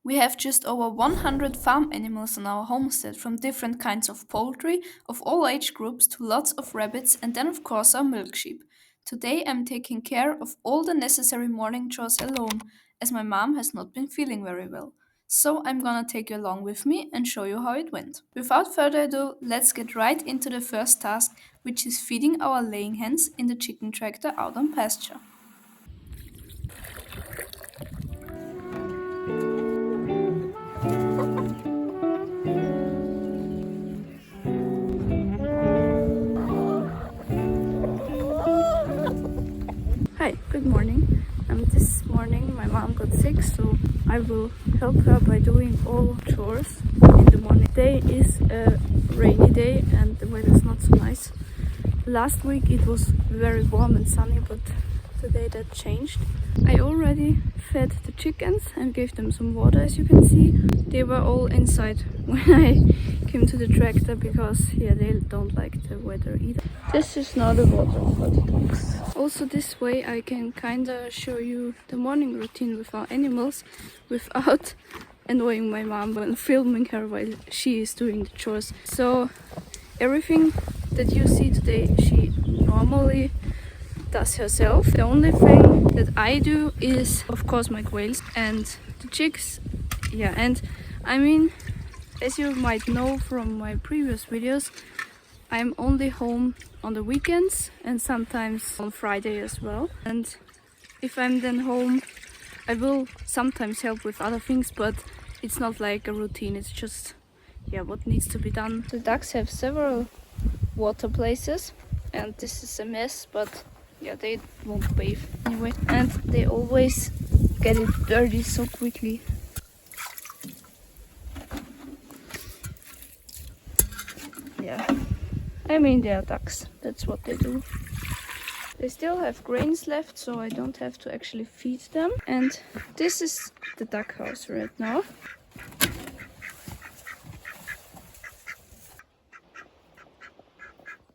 We have just over 100 farm animals on our homestead, from different kinds of poultry of all age groups to lots of rabbits, and then of course our milk sheep. Today I'm taking care of all the necessary morning chores alone, as my mom has not been feeling very well. So I'm gonna take you along with me and show you how it went. Without further ado, let's get right into the first task, which is feeding our laying hens in the chicken tractor out on pasture. Hi, good morning. This morning my mom got sick, so I will help her by doing all chores in the morning. Today is a rainy day and the weather is not so nice. Last week it was very warm and sunny, but today that changed. I already fed the chickens and gave them some water, as you can see. They were all inside when I came to the tractor because they don't like the weather either. This is now the water for the ducks. Also this way I can kinda show you the morning routine with our animals without annoying my mom when filming her while she is doing the chores. So everything that you see today she normally does herself. The only thing that I do is of course my quails and the chicks. And I mean, as you might know from my previous videos, I'm only home on the weekends and sometimes on Friday as well. And if I'm then home, I will sometimes help with other things, but it's not like a routine, it's just what needs to be done. The ducks have several water places and this is a mess, but they won't bathe anyway, and they always get it dirty so quickly. I mean, they are ducks, that's what they do. They still have grains left, so I don't have to actually feed them. And this is the duck house right now.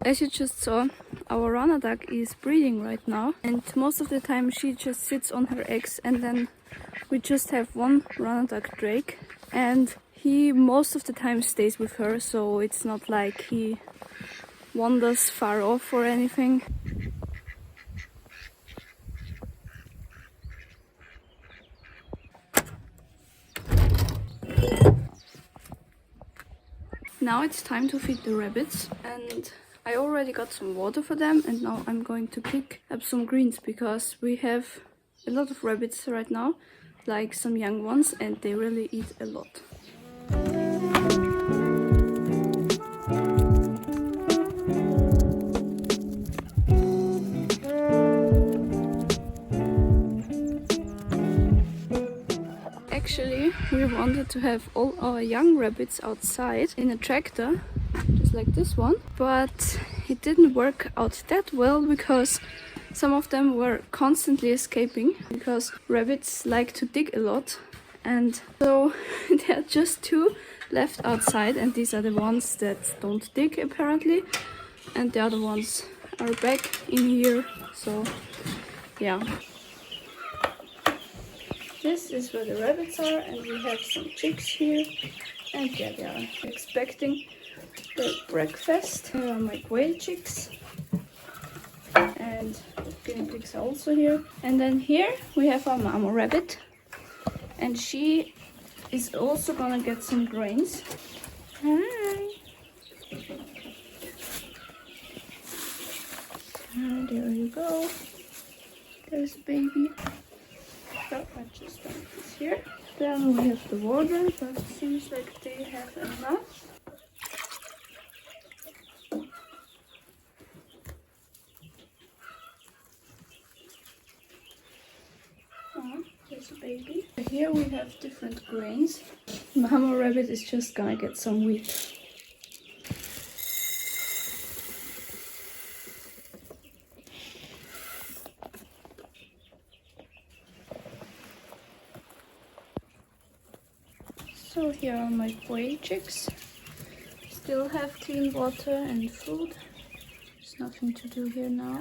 As you just saw, our runner duck is breeding right now, and most of the time she just sits on her eggs, and then we just have one runner duck drake, and he most of the time stays with her, so it's not like he wanders far off or anything. Now it's time to feed the rabbits, and I already got some water for them, and now I'm going to pick up some greens because we have a lot of rabbits right now, like some young ones, and they really eat a lot. Actually, we wanted to have all our young rabbits outside in a tractor, just like this one, but it didn't work out that well because some of them were constantly escaping, because rabbits like to dig a lot, and so there are just two left outside, and these are the ones that don't dig apparently, and the other ones are back in here. So this is where the rabbits are, and we have some chicks here, and they are expecting their breakfast. Here are my quail chicks, and the guinea pigs are also here. And then here we have our mama rabbit, and she is also gonna get some grains. Hi! And there you go. There's baby. So I just dump this here. Then we have the water, but it seems like they have enough. There's a baby. Here we have different grains. Mama rabbit is just gonna get some wheat. So here are my quail chicks. Still have clean water and food. There's nothing to do here now.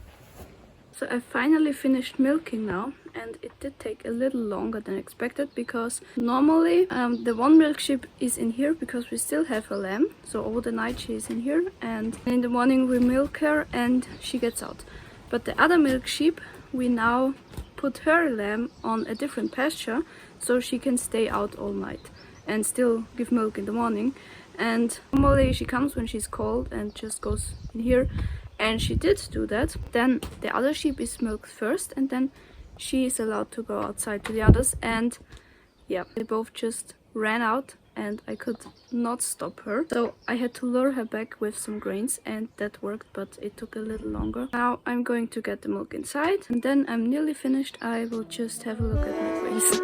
I finally finished milking now, and it did take a little longer than expected because normally the one milk sheep is in here because we still have a lamb, so over the night she is in here and in the morning we milk her and she gets out. But the other milk sheep, we now put her lamb on a different pasture so she can stay out all night and still give milk in the morning. And normally she comes when she's cold and just goes in here, and she did do that. Then the other sheep is milked first and then she is allowed to go outside to the others, and yeah, they both just ran out and I could not stop her. So I had to lure her back with some grains and that worked, but it took a little longer. Now I'm going to get the milk inside and then I'm nearly finished. I will just have a look at my quails.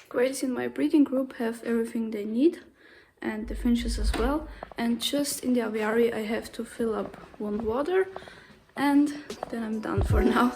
Quails in my breeding group have everything they need, and the finches as well. And just in the aviary I have to fill up one water and then I'm done for now.